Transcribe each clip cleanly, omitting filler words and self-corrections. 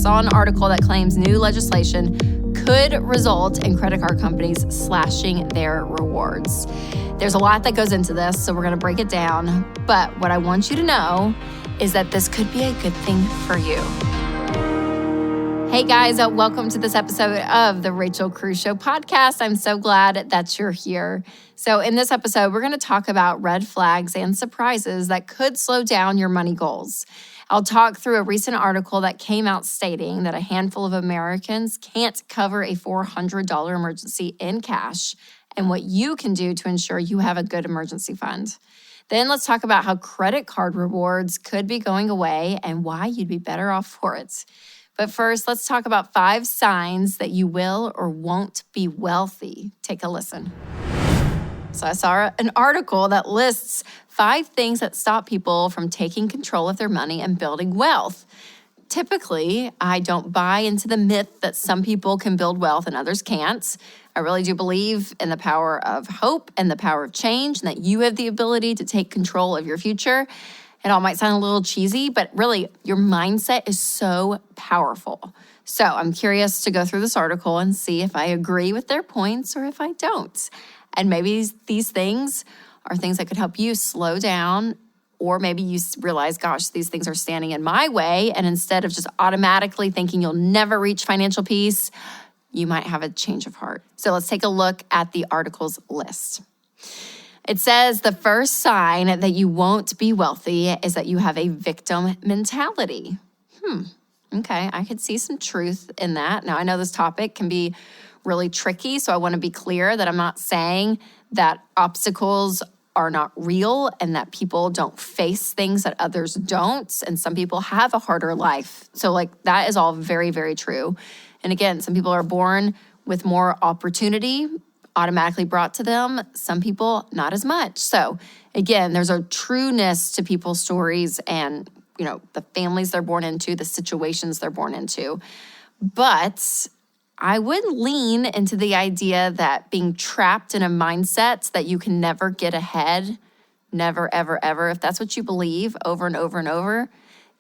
saw an article that claims new legislation could result in credit card companies slashing their rewards. There's a lot that goes into this, so we're going to break it down. But what I want you to know is that this could be a good thing for you. Hey guys, welcome to this episode of the Rachel Cruze Show podcast. I'm so glad that you're here. So in this episode, we're going to talk about red flags and surprises that could slow down your money goals. I'll talk through a recent article that came out stating that a handful of Americans can't cover a $400 emergency in cash and what you can do to ensure you have a good emergency fund. Then let's talk about how credit card rewards could be going away and why you'd be better off for it. But first, let's talk about 5 signs that you will or won't be wealthy. Take a listen. So I saw an article that lists 5 things that stop people from taking control of their money and building wealth. Typically, I don't buy into the myth that some people can build wealth and others can't. I really do believe in the power of hope and the power of change, and that you have the ability to take control of your future. It all might sound a little cheesy, but really, your mindset is so powerful. So I'm curious to go through this article and see if I agree with their points or if I don't. And maybe these things are things that could help you slow down, or maybe you realize, gosh, these things are standing in my way. And instead of just automatically thinking you'll never reach financial peace, you might have a change of heart. So let's take a look at the article's list. It says the first sign that you won't be wealthy is that you have a victim mentality. Okay, I could see some truth in that. Now, I know this topic can be really tricky, so I want to be clear that I'm not saying that obstacles are not real and that people don't face things that others don't. And some people have a harder life. So that is all very, very true. And again, some people are born with more opportunity automatically brought to them. Some people, not as much. So again, there's a trueness to people's stories and, the families they're born into, the situations they're born into. But I would lean into the idea that being trapped in a mindset that you can never get ahead, never, ever, ever, if that's what you believe over and over and over,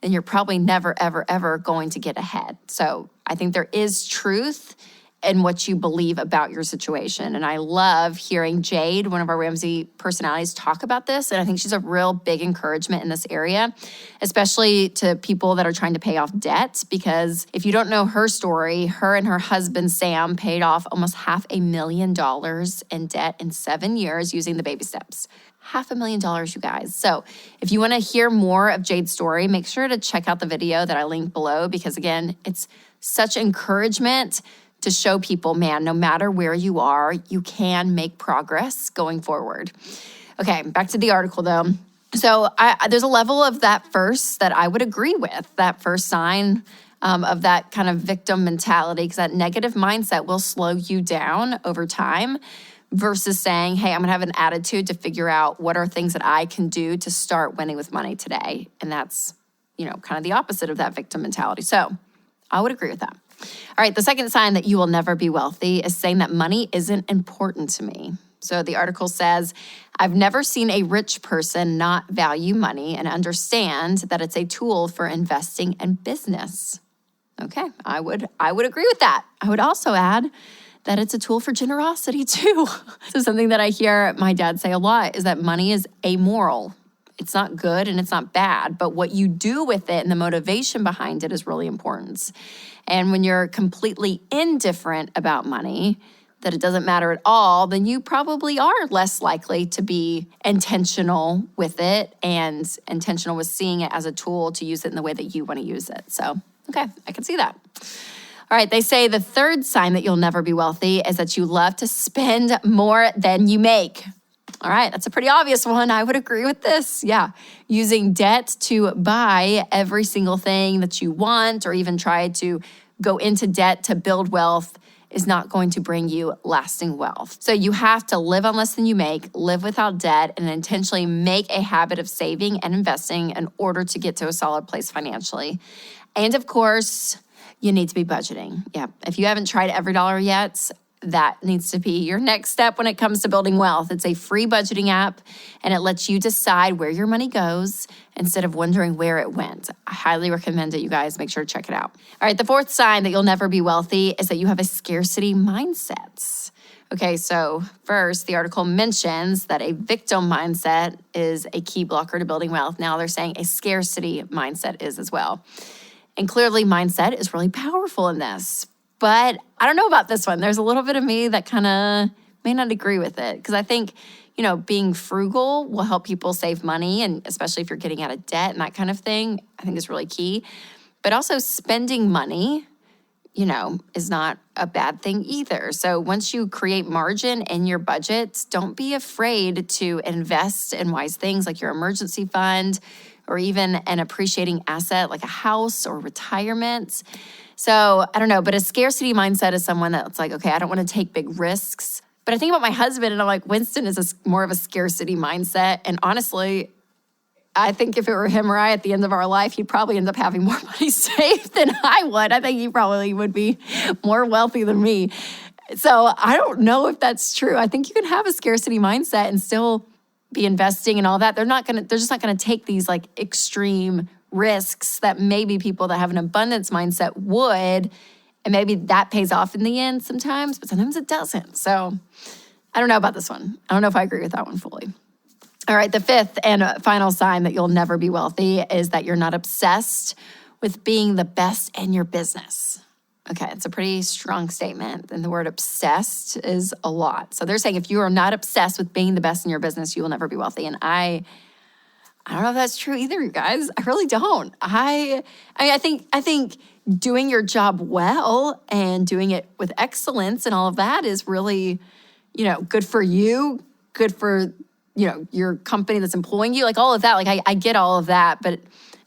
then you're probably never, ever, ever going to get ahead. So I think there is truth in what you believe about your situation. And I love hearing Jade, one of our Ramsey personalities, talk about this. And I think she's a real big encouragement in this area, especially to people that are trying to pay off debt. Because if you don't know her story, her and her husband, Sam, paid off almost $500,000 in debt in 7 years using the baby steps. $500,000, you guys. So if you want to hear more of Jade's story, make sure to check out the video that I linked below, because again, it's such encouragement to show people, man, no matter where you are, you can make progress going forward. Okay, back to the article though. So there's a level of that first that I would agree with, that first sign of that kind of victim mentality, because that negative mindset will slow you down over time versus saying, hey, I'm gonna have an attitude to figure out what are things that I can do to start winning with money today. And that's, kind of the opposite of that victim mentality. So I would agree with that. All right, the second sign that you will never be wealthy is saying that money isn't important to me. So the article says, I've never seen a rich person not value money and understand that it's a tool for investing and business. Okay, I would agree with that. I would also add that it's a tool for generosity too. So something that I hear my dad say a lot is that money is amoral. It's not good and it's not bad, but what you do with it and the motivation behind it is really important. And when you're completely indifferent about money, that it doesn't matter at all, then you probably are less likely to be intentional with it and intentional with seeing it as a tool to use it in the way that you want to use it. So, okay, I can see that. All right, they say the third sign that you'll never be wealthy is that you love to spend more than you make. All right, that's a pretty obvious one. I would agree with this. Yeah, using debt to buy every single thing that you want or even try to go into debt to build wealth is not going to bring you lasting wealth. So you have to live on less than you make, live without debt, and intentionally make a habit of saving and investing in order to get to a solid place financially. And of course, you need to be budgeting. Yeah, if you haven't tried Every Dollar yet, that needs to be your next step when it comes to building wealth. It's a free budgeting app, and it lets you decide where your money goes instead of wondering where it went. I highly recommend it, you guys. Make sure to check it out. All right, the fourth sign that you'll never be wealthy is that you have a scarcity mindset. Okay, so first, the article mentions that a victim mindset is a key blocker to building wealth. Now they're saying a scarcity mindset is as well. And clearly, mindset is really powerful in this. But I don't know about this one. There's a little bit of me that kind of may not agree with it, because I think, being frugal will help people save money, and especially if you're getting out of debt and that kind of thing, I think is really key. But also spending money, is not a bad thing either. So once you create margin in your budget, don't be afraid to invest in wise things like your emergency fund or even an appreciating asset like a house or retirement. So I don't know, but a scarcity mindset is someone that's like, okay, I don't want to take big risks. But I think about my husband and I'm like, Winston is more of a scarcity mindset. And honestly, I think if it were him or I at the end of our life, he'd probably end up having more money saved than I would. I think he probably would be more wealthy than me. So I don't know if that's true. I think you can have a scarcity mindset and still be investing and all that. They're just not gonna take these like extreme risks that maybe people that have an abundance mindset would. And maybe that pays off in the end sometimes, but sometimes it doesn't. So I don't know about this one. I don't know if I agree with that one fully. All right, the fifth and final sign that you'll never be wealthy is that you're not obsessed with being the best in your business. Okay, it's a pretty strong statement, and the word obsessed is a lot. So they're saying if you are not obsessed with being the best in your business, you will never be wealthy. And I don't know if that's true either, you guys. I really don't. I think doing your job well and doing it with excellence and all of that is really, good for you, good for your company that's employing you, like all of that. Like I get all of that, but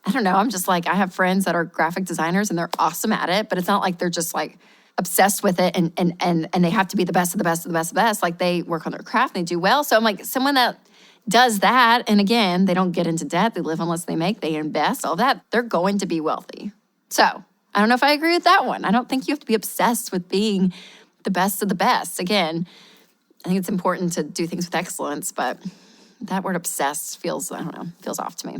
I don't know. I'm just like, I have friends that are graphic designers and they're awesome at it, but it's not like they're just like obsessed with it and they have to be the best of the best of the best of the best. Like they work on their craft and they do well. So I'm like, someone that does that, and again, they don't get into debt, they live on less than they make, they invest, all that, they're going to be wealthy. So I don't know if I agree with that one. I don't think you have to be obsessed with being the best of the best. Again, I think it's important to do things with excellence, but that word obsessed feels off to me.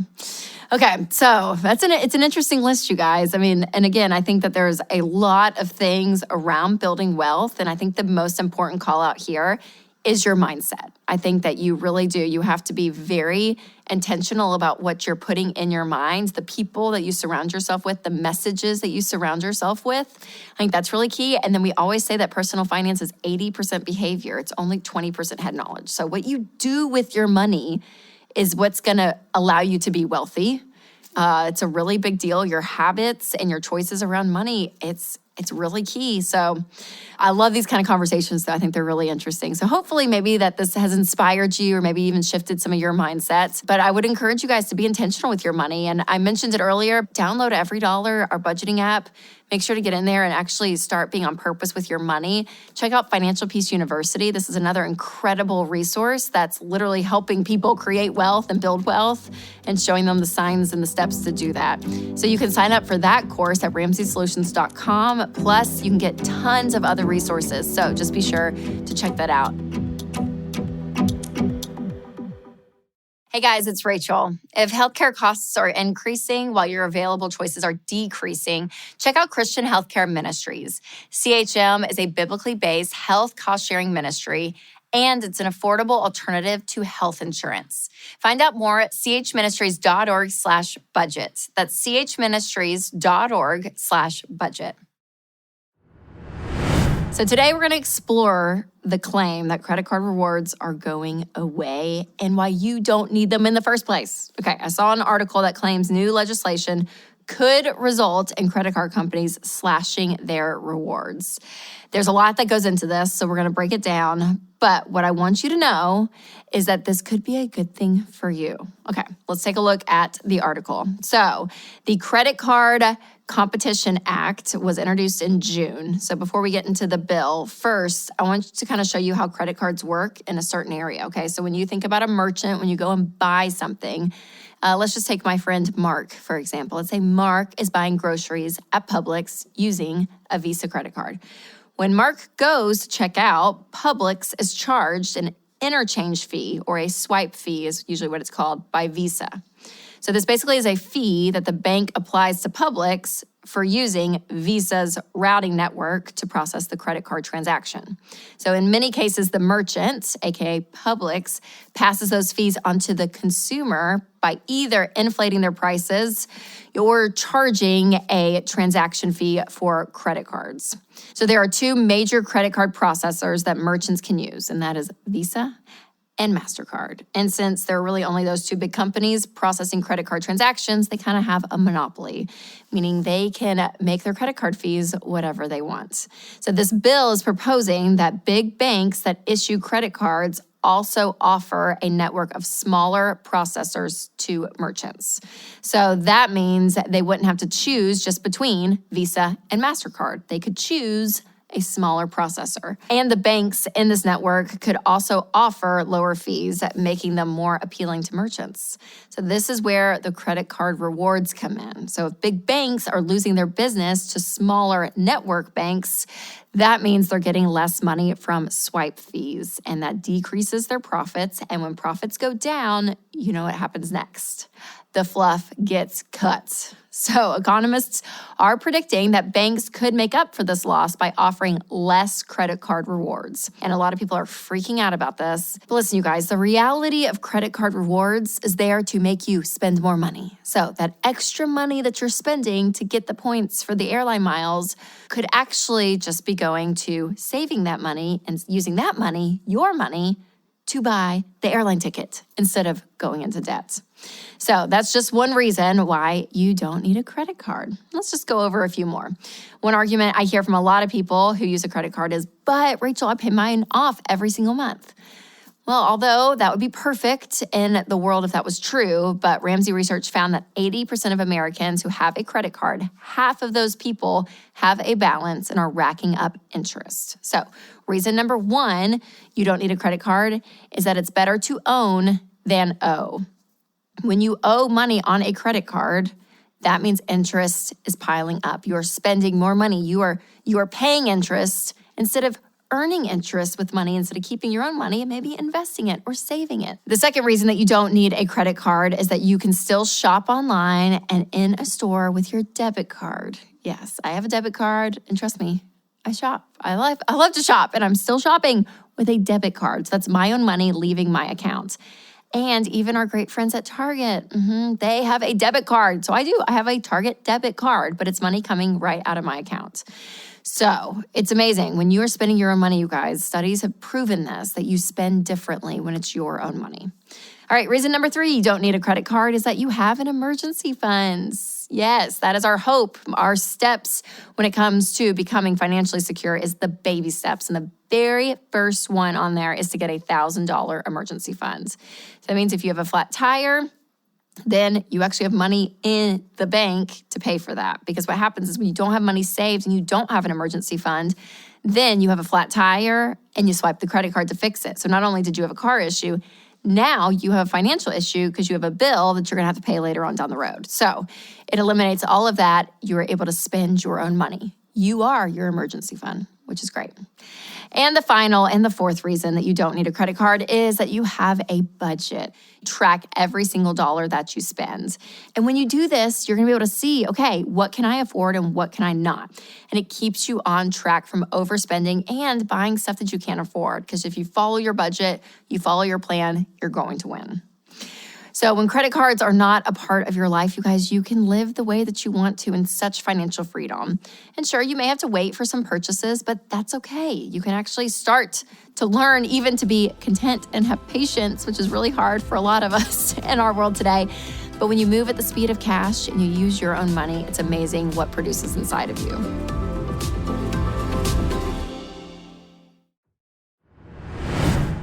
Okay, so it's an interesting list, you guys. I mean, and again, I think that there's a lot of things around building wealth, and I think the most important call out here is your mindset. I think that you really do. You have to be very intentional about what you're putting in your mind, the people that you surround yourself with, the messages that you surround yourself with. I think that's really key. And then we always say that personal finance is 80% behavior. It's only 20% head knowledge. So what you do with your money is what's going to allow you to be wealthy. It's a really big deal. Your habits and your choices around money, it's really key. So I love these kind of conversations, though. I think they're really interesting. So hopefully maybe that this has inspired you or maybe even shifted some of your mindsets. But I would encourage you guys to be intentional with your money. And I mentioned it earlier, download Every Dollar, our budgeting app. Make sure to get in there and actually start being on purpose with your money. Check out Financial Peace University. This is another incredible resource that's literally helping people create wealth and build wealth and showing them the signs and the steps to do that. So you can sign up for that course at RamseySolutions.com. Plus, you can get tons of other resources. So just be sure to check that out. Hey guys, it's Rachel. If healthcare costs are increasing while your available choices are decreasing, check out Christian Healthcare Ministries. CHM is a biblically based health cost-sharing ministry, and it's an affordable alternative to health insurance. Find out more at chministries.org/budget. That's chministries.org/budget. So today we're going to explore the claim that credit card rewards are going away and why you don't need them in the first place. Okay, I saw an article that claims new legislation could result in credit card companies slashing their rewards. There's a lot that goes into this, so we're going to break it down. But what I want you to know is that this could be a good thing for you. Okay, let's take a look at the article. So the Credit Card Competition Act was introduced in June. So before we get into the bill, first, I want to kind of show you how credit cards work in a certain area, okay? So when you think about a merchant, when you go and buy something, let's just take my friend Mark, for example. Let's say Mark is buying groceries at Publix using a Visa credit card. When Mark goes to check out, Publix is charged an interchange fee, or a swipe fee is usually what it's called, by Visa. So this basically is a fee that the bank applies to Publix for using Visa's routing network to process the credit card transaction. So in many cases, the merchant, aka Publix, passes those fees onto the consumer by either inflating their prices or charging a transaction fee for credit cards. So there are two major credit card processors that merchants can use, and that is Visa and MasterCard. And since there are really only those two big companies processing credit card transactions, they kind of have a monopoly, meaning they can make their credit card fees whatever they want. So this bill is proposing that big banks that issue credit cards also offer a network of smaller processors to merchants. So that means that they wouldn't have to choose just between Visa and MasterCard. They could choose a smaller processor. And the banks in this network could also offer lower fees, making them more appealing to merchants. So this is where the credit card rewards come in. So if big banks are losing their business to smaller network banks, that means they're getting less money from swipe fees, and that decreases their profits. And when profits go down, you know what happens next. The fluff gets cut. So economists are predicting that banks could make up for this loss by offering less credit card rewards. And a lot of people are freaking out about this. But listen, you guys, the reality of credit card rewards is there to make you spend more money. So that extra money that you're spending to get the points for the airline miles could actually just be going to saving that money and using that money, your money, to buy the airline ticket instead of going into debt. So that's just one reason why you don't need a credit card. Let's just go over a few more. One argument I hear from a lot of people who use a credit card is, but Rachel, I pay mine off every single month. Well, although that would be perfect in the world if that was true, but Ramsey research found that 80% of Americans who have a credit card, half of those people have a balance and are racking up interest. So reason number one, you don't need a credit card, is that it's better to own than owe. When you owe money on a credit card, that means interest is piling up. You are spending more money. You are paying interest instead of earning interest with money, instead of keeping your own money and maybe investing it or saving it. The second reason that you don't need a credit card is that you can still shop online and in a store with your debit card. Yes, I have a debit card, and trust me, I shop. I love to shop, and I'm still shopping with a debit card. So that's my own money leaving my account. And even our great friends at Target, they have a debit card. So I have a Target debit card, but it's money coming right out of my account. So it's amazing. When you are spending your own money, you guys, studies have proven this, that you spend differently when it's your own money. All right, reason number 3 you don't need a credit card is that you have an emergency fund. Yes, that is our hope. Our steps when it comes to becoming financially secure is the baby steps. And the very first one on there is to get a $1,000 emergency fund. So that means if you have a flat tire, then you actually have money in the bank to pay for that. Because what happens is when you don't have money saved and you don't have an emergency fund, then you have a flat tire and you swipe the credit card to fix it. So not only did you have a car issue, now you have a financial issue because you have a bill that you're going to have to pay later on down the road. So it eliminates all of that. You are able to spend your own money. You are your emergency fund, which is great. And the final and the fourth reason that you don't need a credit card is that you have a budget. Track every single dollar that you spend. And when you do this, you're going to be able to see, okay, what can I afford and what can I not? And it keeps you on track from overspending and buying stuff that you can't afford. Because if you follow your budget, you follow your plan, you're going to win. So when credit cards are not a part of your life, you guys, you can live the way that you want to in such financial freedom. And sure, you may have to wait for some purchases, but that's okay. You can actually start to learn even to be content and have patience, which is really hard for a lot of us in our world today. But when you move at the speed of cash and you use your own money, it's amazing what produces inside of you.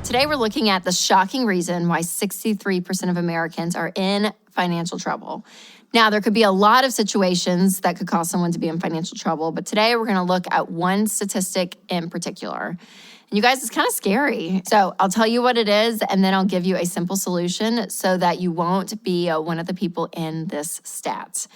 Today, we're looking at the shocking reason why 63% of Americans are in financial trouble. Now, there could be a lot of situations that could cause someone to be in financial trouble, but today we're going to look at one statistic in particular. And you guys, it's kind of scary. So I'll tell you what it is, and then I'll give you a simple solution so that you won't be one of the people in this stat.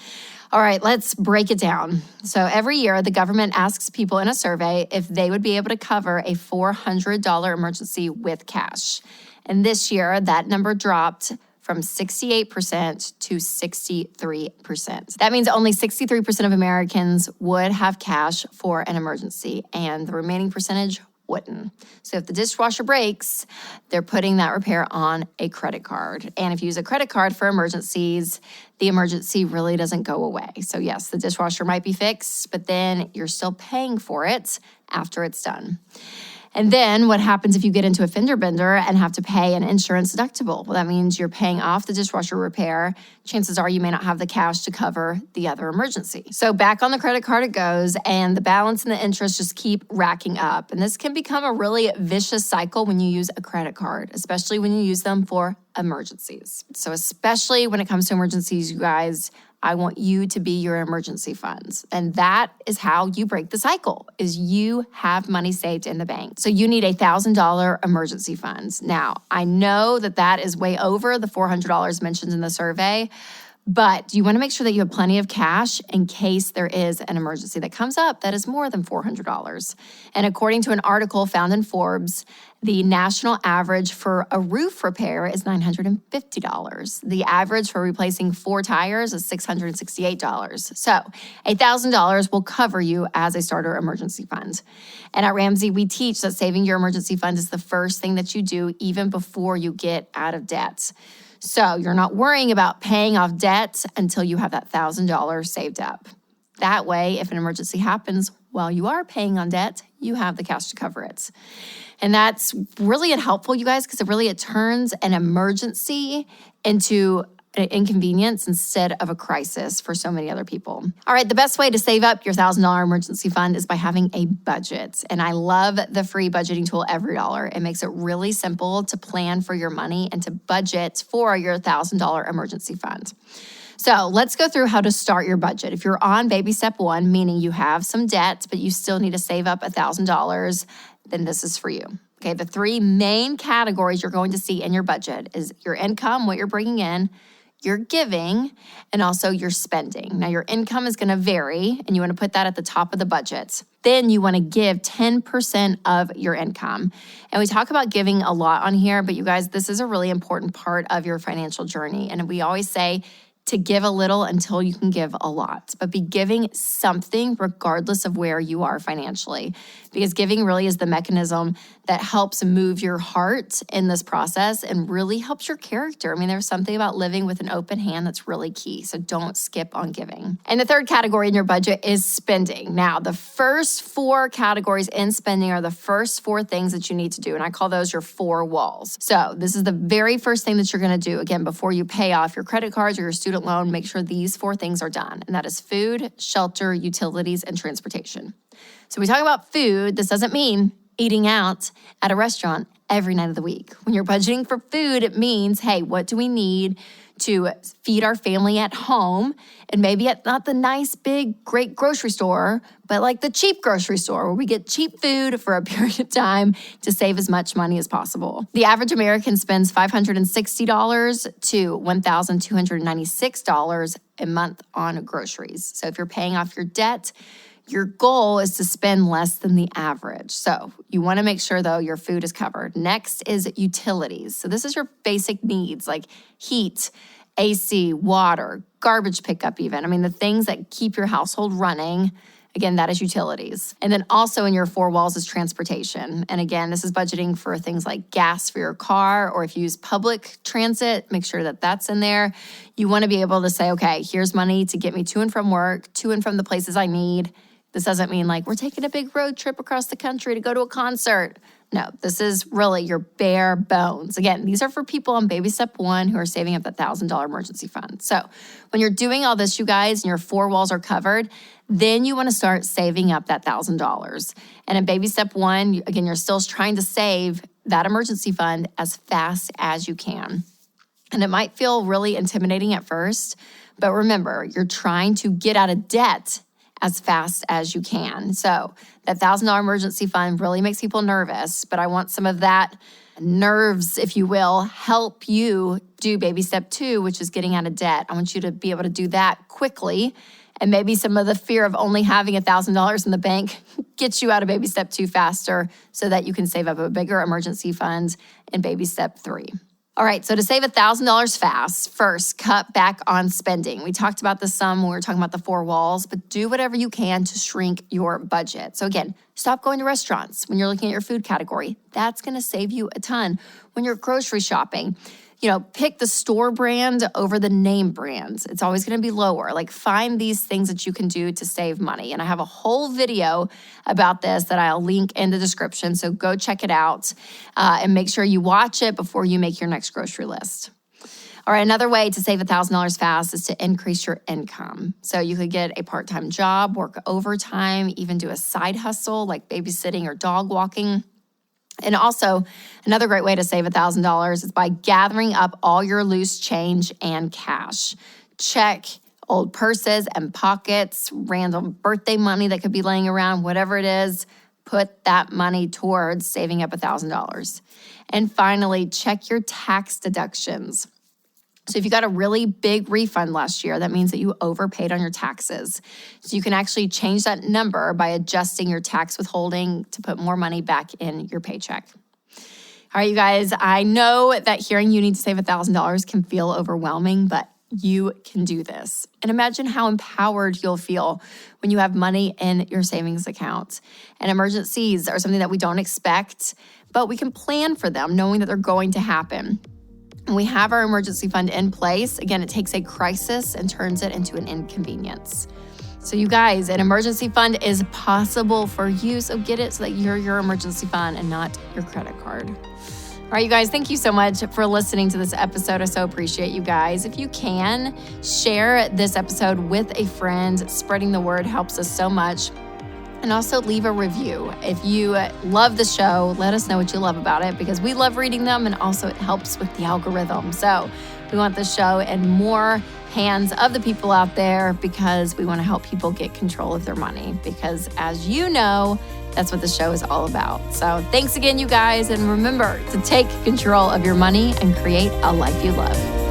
All right, let's break it down. So every year, the government asks people in a survey if they would be able to cover a $400 emergency with cash. And this year, that number dropped from 68% to 63%. That means only 63% of Americans would have cash for an emergency, and the remaining percentage wouldn't. So if the dishwasher breaks, they're putting that repair on a credit card. And if you use a credit card for emergencies, the emergency really doesn't go away. So yes, the dishwasher might be fixed, but then you're still paying for it after it's done. And then what happens if you get into a fender bender and have to pay an insurance deductible? Well, that means you're paying off the dishwasher repair. Chances are you may not have the cash to cover the other emergency. So back on the credit card it goes, and the balance and the interest just keep racking up. And this can become a really vicious cycle when you use a credit card, especially when you use them for emergencies. So especially when it comes to emergencies, you guys, I want you to be your emergency funds. And that is how you break the cycle, is you have money saved in the bank. So you need $1,000 emergency funds. Now, I know that is way over the $400 mentioned in the survey, but you want to make sure that you have plenty of cash in case there is an emergency that comes up that is more than $400. And according to an article found in Forbes, the national average for a roof repair is $950. The average for replacing 4 tires is $668. So $1,000 will cover you as a starter emergency fund. And at Ramsey, we teach that saving your emergency fund is the first thing that you do even before you get out of debt. So you're not worrying about paying off debt until you have that $1,000 saved up. That way, if an emergency happens while you are paying on debt, you have the cash to cover it. And that's really helpful, you guys, because it turns an emergency into an inconvenience instead of a crisis for so many other people. All right, the best way to save up your $1,000 emergency fund is by having a budget. And I love the free budgeting tool, Every Dollar. It makes it really simple to plan for your money and to budget for your $1,000 emergency fund. So let's go through how to start your budget. If you're on baby step 1, meaning you have some debt, but you still need to save up $1,000, then this is for you. Okay, the 3 main categories you're going to see in your budget is your income, what you're bringing in, your giving, and also your spending. Now, your income is going to vary, and you want to put that at the top of the budget. Then you want to give 10% of your income. And we talk about giving a lot on here, but you guys, this is a really important part of your financial journey. And we always say to give a little until you can give a lot, but be giving something regardless of where you are financially, because giving really is the mechanism that helps move your heart in this process and really helps your character. I mean, there's something about living with an open hand that's really key, so don't skip on giving. And the third category in your budget is spending. Now, the first 4 categories in spending are the first 4 things that you need to do, and I call those your 4 walls. So this is the very first thing that you're going to do, again, before you pay off your credit cards or your student loan. Make sure these 4 things are done, and that is food, shelter, utilities, and transportation. So we talk about food. This doesn't mean eating out at a restaurant every night of the week. When you're budgeting for food, it means, hey, what do we need to feed our family at home? And maybe at not the nice, big, great grocery store, but like the cheap grocery store where we get cheap food for a period of time to save as much money as possible. The average American spends $560 to $1,296 a month on groceries. So if you're paying off your debt, your goal is to spend less than the average. So you want to make sure, though, your food is covered. Next is utilities. So this is your basic needs like heat, AC, water, garbage pickup even. I mean, the things that keep your household running. Again, that is utilities. And then also in your 4 walls is transportation. And again, this is budgeting for things like gas for your car, or if you use public transit, make sure that that's in there. You want to be able to say, okay, here's money to get me to and from work, to and from the places I need. This doesn't mean like we're taking a big road trip across the country to go to a concert. No, this is really your bare bones. Again, these are for people on baby step 1 who are saving up that $1,000 emergency fund. So when you're doing all this, you guys, and your 4 walls are covered, then you want to start saving up that $1,000. And in baby step 1, again, you're still trying to save that emergency fund as fast as you can. And it might feel really intimidating at first, but remember, you're trying to get out of debt as fast as you can. So that $1,000 emergency fund really makes people nervous, but I want some of that nerves, if you will, help you do baby step 2, which is getting out of debt. I want you to be able to do that quickly. And maybe some of the fear of only having $1,000 in the bank gets you out of baby step 2 faster so that you can save up a bigger emergency fund in baby step 3. All right, so to save $1,000 fast, first, cut back on spending. We talked about this some when we were talking about the 4 walls, but do whatever you can to shrink your budget. So again, stop going to restaurants when you're looking at your food category. That's gonna save you a ton. When you're grocery shopping, pick the store brand over the name brands. It's always going to be lower. Like, find these things that you can do to save money. And I have a whole video about this that I'll link in the description. So go check it out and make sure you watch it before you make your next grocery list. All right, another way to save $1,000 fast is to increase your income. So you could get a part-time job, work overtime, even do a side hustle like babysitting or dog walking. And also, another great way to save $1,000 is by gathering up all your loose change and cash. Check old purses and pockets, random birthday money that could be laying around, whatever it is, put that money towards saving up $1,000. And finally, check your tax deductions. So if you got a really big refund last year, that means that you overpaid on your taxes. So you can actually change that number by adjusting your tax withholding to put more money back in your paycheck. All right, you guys, I know that hearing you need to save $1,000 can feel overwhelming, but you can do this. And imagine how empowered you'll feel when you have money in your savings account. And emergencies are something that we don't expect, but we can plan for them knowing that they're going to happen. And we have our emergency fund in place. Again, it takes a crisis and turns it into an inconvenience. So you guys, an emergency fund is possible for you. So get it so that you're your emergency fund and not your credit card. All right, you guys, thank you so much for listening to this episode. I so appreciate you guys. If you can, share this episode with a friend. Spreading the word helps us so much. And also leave a review. If you love the show, let us know what you love about it, because we love reading them, and also it helps with the algorithm. So we want the show in more hands of the people out there, because we want to help people get control of their money, because as you know, that's what the show is all about. So thanks again, you guys. And remember to take control of your money and create a life you love.